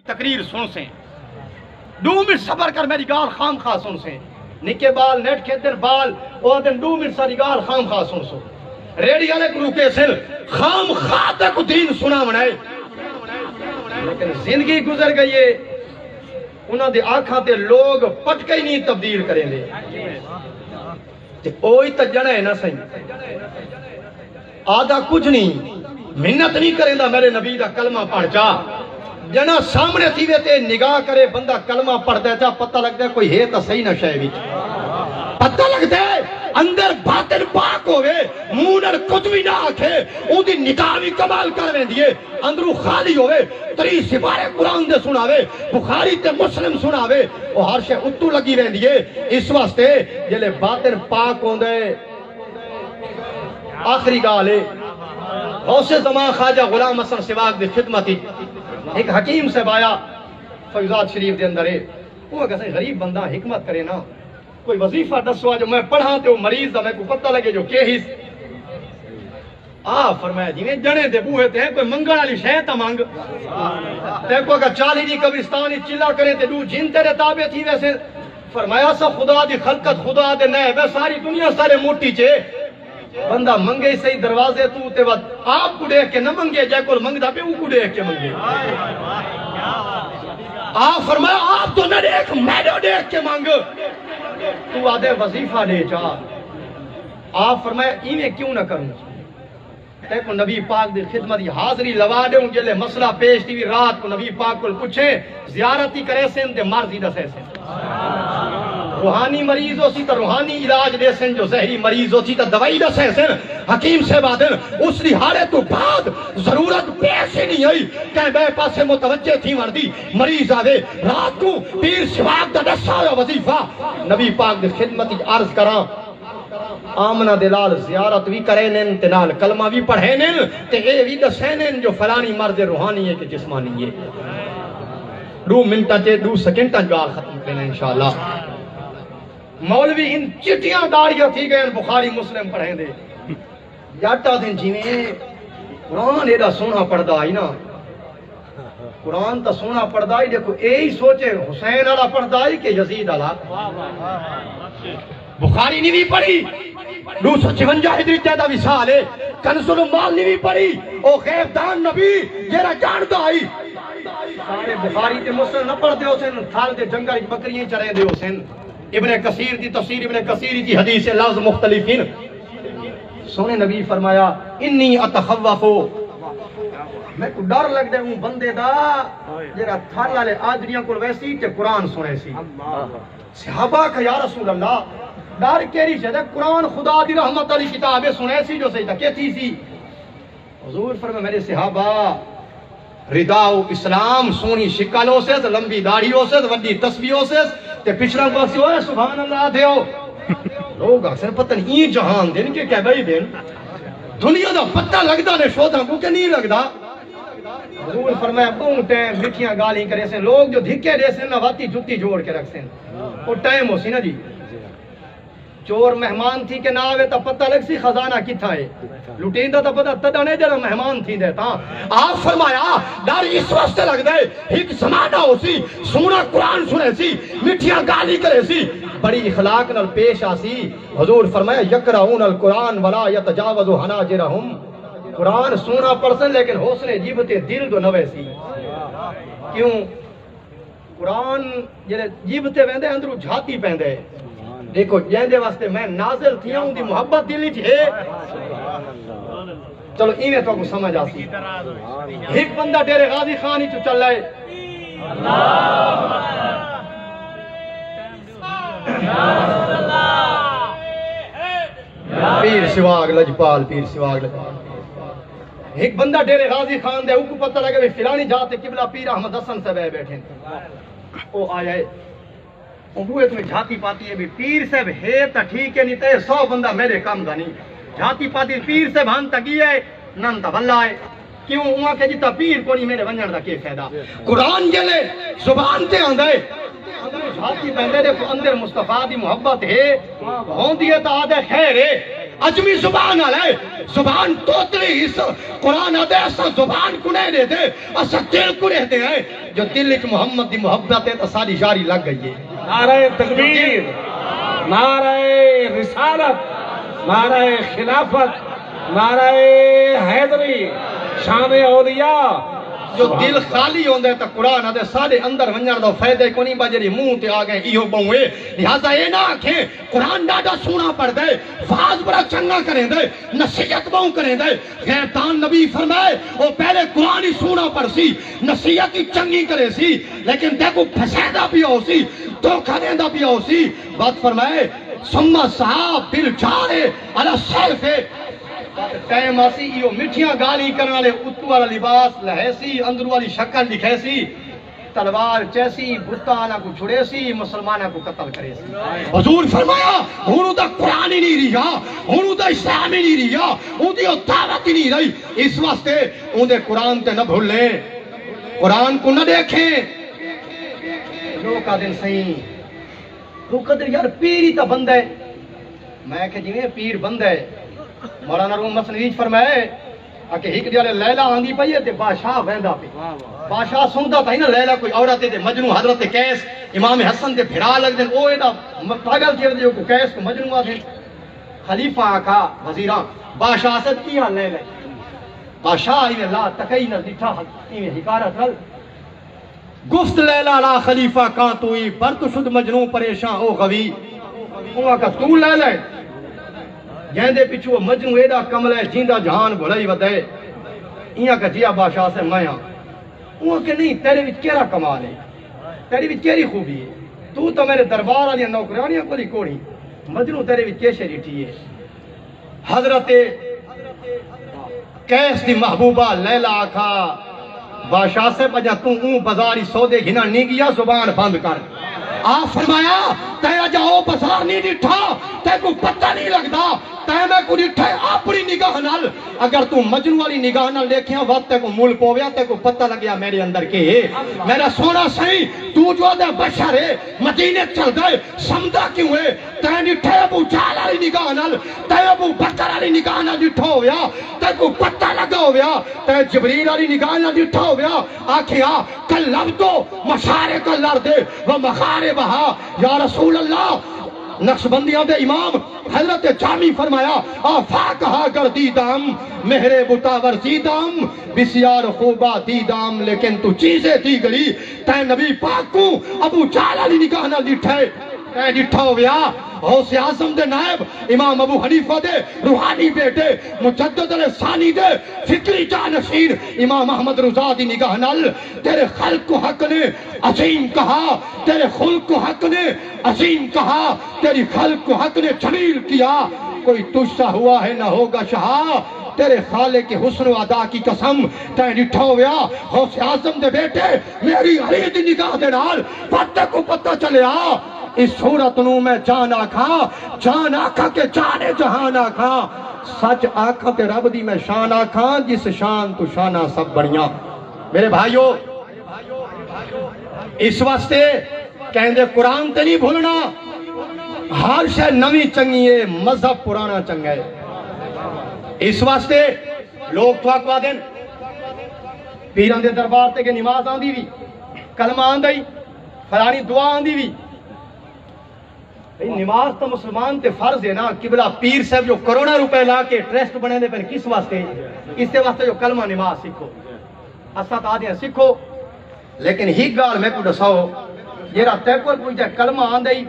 تقریر سن سے 2 منٹ صبر کر میری گال خام خواہ سن سے نکے بال نیٹ کھیتر بال او دن 2 منٹ ساری گال خام خواہ سن سو ریڈی والے کو روکے سن خام خواہ تک دین سنا منائے لیکن زندگی گزر گئی ہے انہاں دے آنکھاں تے لوگ پٹکے ہی نہیں تبدیل کریں لے اوہی تا جنہ ہے نا صحیح آدھا کچھ نہیں محنت نہیں کریں دا میرے نبی دا کلمہ پڑھ جا جنا سامنے تھی ویتے نگاہ کرے بندہ کلمہ پڑھ دیتا پتہ لگتا ہے کوئی ہے تا صحیح نہ شاہ وچ پتہ لگتا ہے اندر باطن پاک ہوئے مونر کتوی نہ آکھے ان دی نگاہ بھی کمال کر وین دیئے اندرو خالی ہوئے 3 سپارے قرآن دے سناوے بخاری تے مسلم سناوے اور ہر شے اتو لگی وین دیئے اس واسطے جلے باطن پاک ہوں دے آخری گالے غوث زمان خواجہ غلام حسن سواگ دی خدمتی ایک حکیم سے بایا فیضات شریف دے اندر ہے وہ کہتے ہیں غریب بندہ حکمت کرے نا کوئی وظیفہ دسوا جو میں پڑھا تے وہ مریض دا میں کو پتہ لگے جو کہ ہی فرمایا جی میں جنے دے بوہے تے ہیں کوئی منگن علی شہ تا مانگ تے کو اگر 40 دی قبرستانی چلا کرے تے دو جن تیرے تابع تھی ویسے فرمایا سا خدا دی خلقت خدا دے نئے بے ساری دنیا سارے موٹی چے بندہ منگے صحیح دروازے تو تے وقت آپ کو دیکھ کے نہ منگے جائے کول منگ دا پہ وہ کو دیکھ کے منگے آپ فرمایا آپ تو نہ دیکھ میں نہ دیکھ کے مانگ تو آدھے وظیفہ دے چاہ آپ فرمایا ایمیں کیوں نہ کروں تے کو نبی پاک دی خدمت حاضری لوا دے ہوں جلے مسئلہ پیش تھی رات کو نبی پاک کو پوچھے زیارتی کرے سن تے مرضی دسے سن روحانی مریض ہو سی تا روحانی علاج دے سن جو زہری مریض ہو سی تا دوائی دے سن حکیم سے بادن اس لحاظے تو بعد ضرورت پیسے نہیں ہوئی کہ بے پاسے متوجہ تھی مردی مریض آوے رات کو پیر سواگ دا دسا ہویا وظیفہ نبی پاک دے خدمتی عرض کراں آمنہ دلال زیارت بھی کرے نن تنال کلمہ بھی پڑھے نن تے اے بھی دسے نن جو فلانی مرد روحانی ہے کہ جسمانی ہے 2 منٹا چے 2 سیکنڈا جوال ختم کرنے انشاءاللہ مولوی ان چٹیاں داڑیاں تھی گئے بخاری مسلم پڑھیں دے جاٹا دن جیویں قرآن ایڈا سونا پڑھدا آئی نا قرآن تا سونا پڑھدا آئی دیکھو اے ہی سوچے حسین آلا پڑھدا آئی کہ یزید آلا بخاری نہیں بھی پڑھی 256 ہجری تیدہ وصالے کنز المال نہیں بھی پڑھی او غیبدان نبی جیرا جاندہ آئی سارے بخاری تے مسلم نہ پڑھ دے ہو سن تھال دے جنگل بکریاں چرے دے ہو سن ابن کثیر دی تفسیر ابن کثیر کی حدیث لفظ مختلفین سونے نبی فرمایا انی اتخوفو میں کو ڈر لگ دے ہوں بندے دا جیرا تھال والے آدریاں کو ویسی کہ قرآن سنے سی صحابہ کا یا رسول اللہ ڈر کیری سے قرآن خدا دی رحمت علی کتابیں سنے سی جو سیدہ کہتی سی حضور فرمائے میرے صحابہ رداؤ اسلام سونی شکل ہو سے لمبی داڑھی ہو سے وڈی تسبیح ہو سے تے پچھڑا پاسی ہوئے سبحان اللہ دے ہو لوگ اکثر پتہ نہیں یہ جہان دن کے کہہ بھائی دن دنیا دا پتہ لگدا نے شودا کو کہ نہیں لگدا حضور فرمایا بہت ٹائم مٹھیاں گالی کرے سے لوگ جو دھکے دے سے نہ واتی جتی جوڑ کے رکھ سے وہ ٹائم ہو سی نا جی چور مہمان تھی کہ نہ آوے تا پتہ لگ سی خزانہ کتھا ہے لٹین دا تا پتہ تدہ نہیں جڑا مہمان تھی دیتا آپ فرمایا ڈر اس واسطے لگ دے ایک زمانہ ہو سی سونا قرآن سنے سی مٹھیاں گالی کرے سی بڑی اخلاق نال پیش آسی حضور فرمایا یقرؤون القرآن ولا یتجاوز حناجرہم قرآن سونا پڑسن لیکن حسن جیبتے دل دو نوے سی کیوں قرآن جیبتے ویندے اندرو جھاتی پہندے دیکھو جیندے واسطے میں نازل تھیا ہوں دی محبت دلی چھے چلو ایمیں تو کو سمجھ آسی ایک بندہ ڈیرے غازی خانی چو چل رہے پیر سواگ لجپال پیر سواگ لجپال ایک بندہ ڈیرے غازی خان دے اوکو پتہ لگے بھی فلانی جاتے قبلہ پیر احمد حسن سے بے بیٹھیں وہ آیا ہے وہ تمہیں جھاتی پاتی ہے بھی پیر صاحب ہے تا ٹھیک ہے نہیں تے 100 بندہ میرے کام دا نہیں جھاتی پاتی پیر صاحب ہن تگی ہے نن تا بھلا ہے کیوں وہاں کہ جتا پیر کو نہیں میرے ونجن دا کی فائدہ قرآن جلے زبان تے آندے اندر جھاتی پہندے دیکھو اندر مصطفیٰ دی محبت ہے ہوندی ہے تا آدھے خیر ہے اجمی زبان آلے زبان توتلی اس قرآن آدھے ایسا زبان کنے دے دے ایسا دل کنے دے ہیں جو دل ایک محمد دی محبت ہے تو ساری جاری لگ گئی ہے. نعرہ تکبیر، نعرہ رسالت، نعرہ خلافت، نعرہ حیدری، شان اولیاء. جو دل خالی ہوندے تا قرآن آدھے سارے اندر ونجر دو فائدے کو نہیں بجری منہ تے آگئے ایہو بہوئے. لہذا اے نہ آکھیں قرآن ڈاڈا سونا پڑھ دے، فاز بڑا چنگا کریں دے، نصیحت بہوں کریں دے. غیرتان نبی فرمائے وہ پہلے قرآن ہی سونا پڑھ سی، نصیحت ہی چنگی کرے سی، لیکن دیکھو پھسیدہ بھی ہو سی، دھوکہ دیندہ بھی ہو سی. بات فرمائے سمہ صحاب بل جارے علی سیفے ٹائم آسی یہ مٹھیاں گالی کرنے والے اتو والا لباس لہے سی، اندر والی شکل دکھے سی، تلوار چیسی بتانہ کو چھڑے سی، مسلمانہ کو قتل کرے سی. حضور فرمایا انہوں دا قرآن ہی نہیں رہا، انہوں دا اسلام ہی نہیں رہا، انہوں دی دعوت ہی نہیں رہی. اس واسطے انہوں دے قرآن تے نہ بھولیں، قرآن کو نہ دیکھیں. لوگ کا دن صحیح لوگ قدر یار پیر ہی تا بند ہے. میں کہ جویں پیر بند ہے. مولانا روم مسنویج فرمائے کہ ایک دیالے لیلہ آندھی پئی ہے تے بادشاہ ویندا پئی. بادشاہ سندا تھا نا لیلہ کوئی عورت تے مجنوں حضرت قیس امام حسن دے بھڑا لگ دین او ایڈا پاگل تھی جو کو قیس کو مجنوں آ دین. خلیفہ آکھا وزیراں بادشاہ سے کی حال لیلہ بادشاہ ہی لا تکئی نہ دٹھا ایویں حکارت رل گفت لیلہ لا خلیفہ کان توئی پر تو شد مجنوں پریشان او غوی. او آکھا تو لیلہ جہندے پیچھو مجنوں ایڈا کمل ہے جیندہ جہان بھلائی ودے. ایاں کہ جیا بادشاہ سے میں ہاں. وہ کہ نہیں تیرے وچ کیڑا کمال ہے، تیرے وچ کیڑی خوبی ہے، تو میرے دربار والی نوکرانیاں کوئی کوڑی مجنوں تیرے وچ کیسے ڈٹھی ہے. حضرت قیس دی محبوبہ لیلہ آکھا بادشاہ سے بجا تو اون بازاری سودے گھنا نہیں گیا زبان بند کر. آپ فرمایا تیرا جاؤ بازار نہیں ڈٹھا تے کو پتہ نہیں لگدا تے میں کو ڈٹھا اپنی نگاہ نال. اگر تو مجنوں والی نگاہ نال دیکھیا وقت تے کو مول پویا تے کو پتہ لگیا میرے اندر کے میرا سونا سہی تو جو دے بشر ہے مدینے چل گئے سمجھا کیوں ہے تے ڈٹھا ابو جہل والی نگاہ نال تے ابو بکر والی نگاہ نال ڈٹھا ہویا تے کو پتہ لگا ہویا تے جبریل والی نگاہ نال ڈٹھا ہویا. آکھیا کل لبدو مشارق الارض و مغاربہا یا رسول اللہ. نقشبندیاں دے امام حضرت جامی فرمایا آفاقہا گر دیدام مہرے بتاور زیدام بسیار خوبہ دیدام لیکن تو چیزیں دی گلی تے نبی پاک کو ابو جہل علی نگاہ نہ ڈٹھے تے ڈٹھا ہویا. غوث اعظم دے نائب امام ابو حنیفہ دے روحانی بیٹے مجدد ثانی دے فکری جانشین امام احمد رضا دی نگاہ نال تیرے خلق کو حق نے عظیم کہا، تیرے خلق کو حق نے عظیم کہا، تیری خلق کو حق نے جمیل کیا. کوئی تجھ سا ہوا ہے نہ ہوگا شہا تیرے خالق کے حسن و ادا کی قسم تے ڈٹھا ہویا. غوث اعظم دے بیٹے میری علی دی نگاہ دے نال پتہ کو پتہ چلیا اس صورت نو میں جان آکھا کہ جانے جہان آکھا سچ آکھا تے رب دی میں شان آکھا جس شان تو شانہ سب بڑیاں. میرے بھائیو اس واسطے کہندے قرآن تے نہیں بھولنا، ہر شے نوی چنگی ہے مذہب پرانا چنگا ہے. اس واسطے لوگ تو آکوا دین پیران دے دربار تے کہ نماز آن دی بھی کلمہ آن دی فلانی دعا آن دی بھی. نماز تو مسلمان تے فرض ہے نا. قبلہ پیر صاحب جو کروڑا روپے لا کے ٹرسٹ بنے دے پر کس واسطے؟ اس سے واسطے جو کلمہ نماز سکھو اسا تا دیا سکھو. لیکن ہی گال میں کو دساؤ جیرا تے کوئی پوچھتا ہے کلمہ آن دی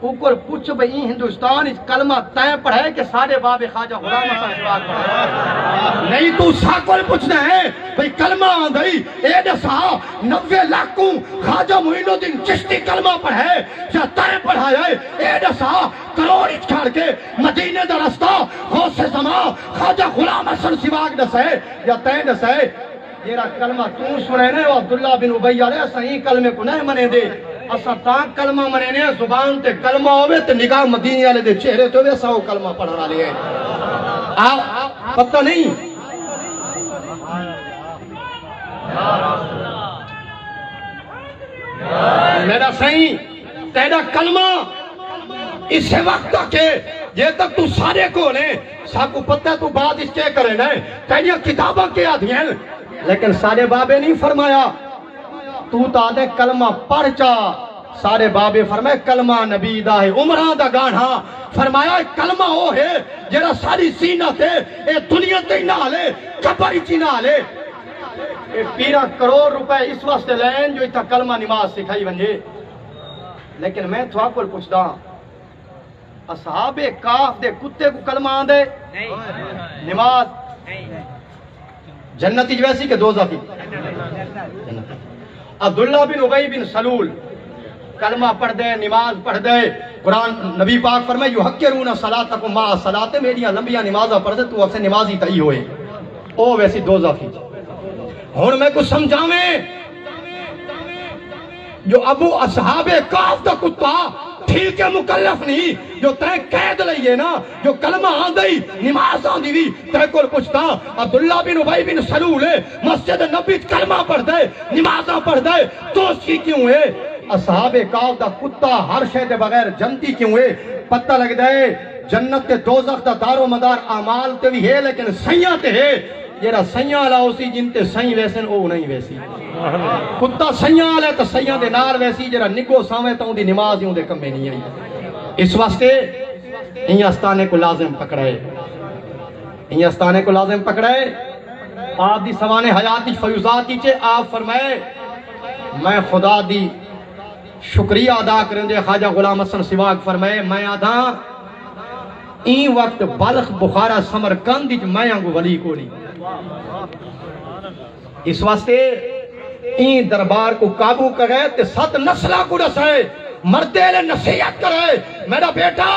اوپر پوچھ بھئی ہندوستان اس کلمہ تائیں پڑھے کہ سارے باب خواجہ غلام حسن اشفاق پڑھے نہیں تو ساکل پوچھنا ہے بھئی کلمہ آن دی اے دسا 90 لاکھوں خواجہ معین الدین چشتی کلمہ پڑھے یا تائیں پڑھایا ہے اے دسا کروڑ چھاڑ کے مدینہ دا رستہ غوث زمان خواجہ غلام حسن اشفاق دسے یا تائیں دسے جیرا کلمہ تو سنے نے عبداللہ بن ابی علیہ صحیح کلمے کو نہیں منے دے اسا تاں کلمہ منے زبان تے کلمہ ہوئے تے نگاہ مدینی والے دے چہرے تو ویسا ہو کلمہ پڑھنا لئے پتہ نہیں میرا صحیح تیرا کلمہ اس وقت کے یہ تک تو سارے کو لیں ساکو پتہ ہے تو بات اس کے کرے لیں تیریاں کتاباں کے آدھی ہیں لیکن سارے بابے نہیں فرمایا تو تا دے کلمہ پڑھ چا سارے بابے فرمائے کلمہ نبی دا ہے عمران دا گانا فرمایا کلمہ ہو ہے جیڑا ساری سینہ تے اے دنیا تے نہ لے کبری چی نہ لے اے 15 کروڑ روپے اس واسطے لین جو اتنا کلمہ نماز سکھائی ونجے لیکن میں تو آپ کو پوچھتا اصحاب کاف دے کتے کو کلمہ آن دے نماز جنتی جویسی کہ دوزخی عبداللہ بن ابی بن سلول کلمہ پڑھ دے نماز پڑھ دے قرآن نبی پاک فرمائے یحکرون صلاتکم مع الصلاۃ میریاں لمبیاں نمازاں پڑھ دے تو اکثر نمازی تئی ہوئے او ویسی دوزخی ہن میں کچھ سمجھاویں جو ابو اصحاب کاف دا کتا ٹھیک ہے مکلف نہیں جو تے قید لئیے نا جو کلمہ آن دئی نماز آن دی تے کول پوچھتا عبداللہ بن ابی بن سلول مسجد نبی کلمہ پڑھ دے نمازاں پڑھ دے تو سی کیوں ہے اصحاب کاف دا کتا ہر شے دے بغیر جنتی کیوں ہے پتہ لگ دے جنت تے دوزخ دا دار و مدار اعمال تے بھی ہے لیکن سیاں تے ہے جیڑا سیاں والا اسی جن تے سیں ویسن او نہیں ویسی کتا سیاں والا تے سیاں دے نال ویسی جیڑا نگو ساویں تے اون دی نماز ہی اون دے کمے نہیں آئی اس واسطے این استانے کو لازم پکڑائے این استانے کو لازم پکڑائے آپ دی سوانے حیاتی فیوزات کی آپ فرمائے میں خدا دی شکریہ ادا کریں دے خواجہ غلام حسن سواگ فرمائے میں آدھا این وقت بلخ بخارا سمرقند میں آنگو ولی کو نہیں اس واسطے این دربار کو قابو کرے تے 7 نسلہ کو رسائے مردے لے نصیحت کرے میرا بیٹا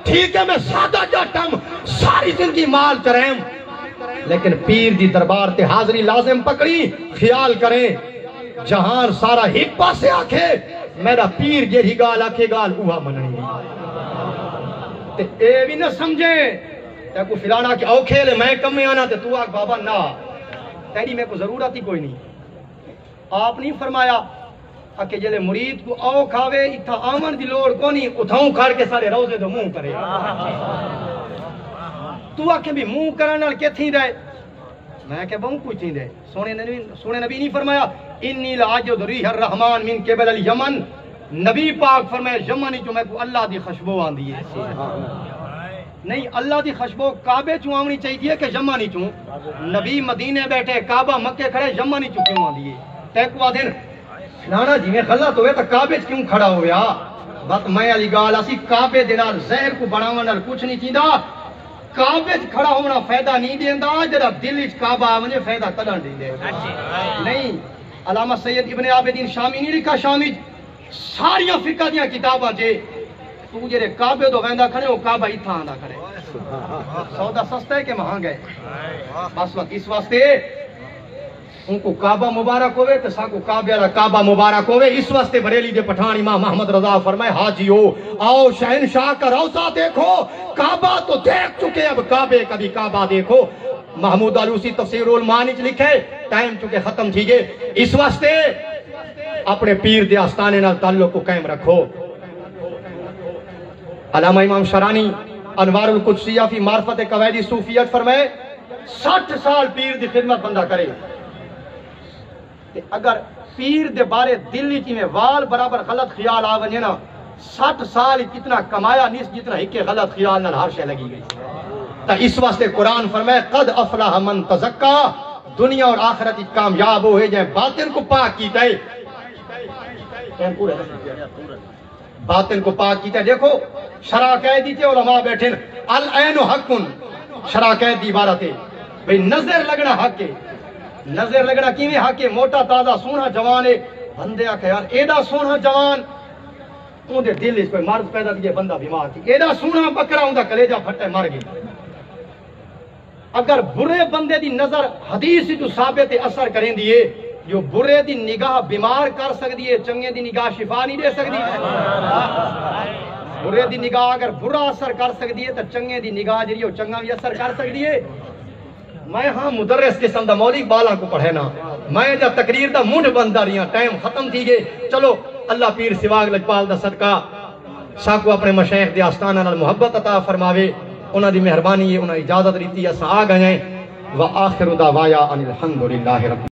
ٹھیک ہے میں سادہ جاٹم ساری زندگی مال چرائیں لیکن پیر دی دربار تے حاضری لازم پکڑی خیال کریں جہاں سارا ہک پاسے آکھے میرا پیر جیڑی گال آکھے گال اوہا مننی تے اے بھی نہ سمجھے تے کو فلانا کہ او کھیلے میں کم میں آنا تے تو آکھ بابا نا تیری میں کو ضرورت ہی کوئی نہیں آپ نہیں فرمایا کہ جلے مرید کو او کھاوے اتھا آمن دی لوڑ کو نہیں اتھاؤں کھاڑ کے سارے روزے دو منہ کرے تو آکھے بھی منہ کرنا کے تھی دے میں کہ بہوں کوئی تھی دے سونے نبی نہیں فرمایا انی لعجد ریح الرحمن من قبل الیمن نبی پاک فرمائے یمنی جو میں کو اللہ دی خشبو آن دیئے نہیں اللہ دی خشبو کعبے چوں آمنی چاہیے کہ یمنی چوں نبی مدینے بیٹھے کعبہ مکے کھڑے یمنی چوں کیوں آن دیئے تیکوا دن نانا جی میں غلط ہوئے تو کعبے کیوں کھڑا ہویا بات میں علی گال اسی کعبے دنال زہر کو بڑھاونال کچھ نہیں چیندہ کعبے کھڑا ہونا فائدہ نہیں دیندہ جدہ دل اچ کعبہ آمنے فائدہ تلن دیندے نہیں علامہ سید ابن عابدین شامی نہیں لکھا شامی ساریاں فقہ دیاں کتاباں جے تو جرے کعبے دو ویندہ کھڑے ہو کعبہ ہی تھا آندہ کھڑے سودا سستا ہے کہ مہنگا ہے بس وقت اس واسطے ان کو کعبہ مبارک ہوئے تو ساکو کعبہ مبارک ہوئے اس واسطے بریلی دے پٹھان امام محمد رضا فرمائے حاجی ہو آؤ شہنشاہ کا روضہ دیکھو کعبہ تو دیکھ چکے اب کعبے کبھی کعبہ دیکھو محمود علوسی تفسیر المعانی لکھے ٹائم چکے ختم تھی گئے اس واسطے اپنے پیر دے آستانے نال تعلق کو قائم رکھو علامہ امام شرانی انوار القدسیہ فی معرفت قواعد صوفیت فرمائے 60 سال پیر دی خدمت بندہ کرے اگر پیر دے بارے دل چی میں وال برابر غلط خیال آونجے نا 60 سال کتنا کمایا نہیں جتنا ایک غلط خیال نال ہر شے لگی گئی تا اس واسطے قرآن فرمائے قد افلح من تزکا دنیا اور آخرت کامیاب ہوئے جائیں باطن کو پاک کیتا ہے باطن کو پاک کیتا ہے دیکھو شرع قیدی تھے علماء بیٹھے العین حقن شرع قیدی عبارت ہے بھئی نظر لگنا حق ہے نظر لگنا کیویں حق ہے موٹا تازہ سونا جوان ہے بندے آکھے یار ایڈا سونا جوان اون دے دل اس کوئی مرض پیدا دیئے بندہ بیمار تھی ایڈا سونا بکرا اون دا کلیجہ پھٹے مر گئی اگر برے بندے دی نظر حدیث جو ثابت اثر کریں دیئے جو برے دی نگاہ بیمار کر سکتی ہے چنگے دی نگاہ شفا نہیں دے سکتی برے دی نگاہ اگر برا اثر کر سکتی ہے تو چنگے دی نگاہ جی چنگا بھی اثر کر سکتی ہے میں ہاں مدرس قسم دا مولی بالا کو پڑھے نا میں جا تقریر دا مونڈ بندہ رہی ہاں ٹائم ختم تھی گئے چلو اللہ پیر سواگ لجپال دا صدقہ ساکو اپنے مشیخ دی آستانہ نال محبت عطا فرماوے انہاں دی مہربانی ہے انہاں اجازت دیتی اساں آ گئے ہیں وآخر دعوایا ان الحمدللہ رب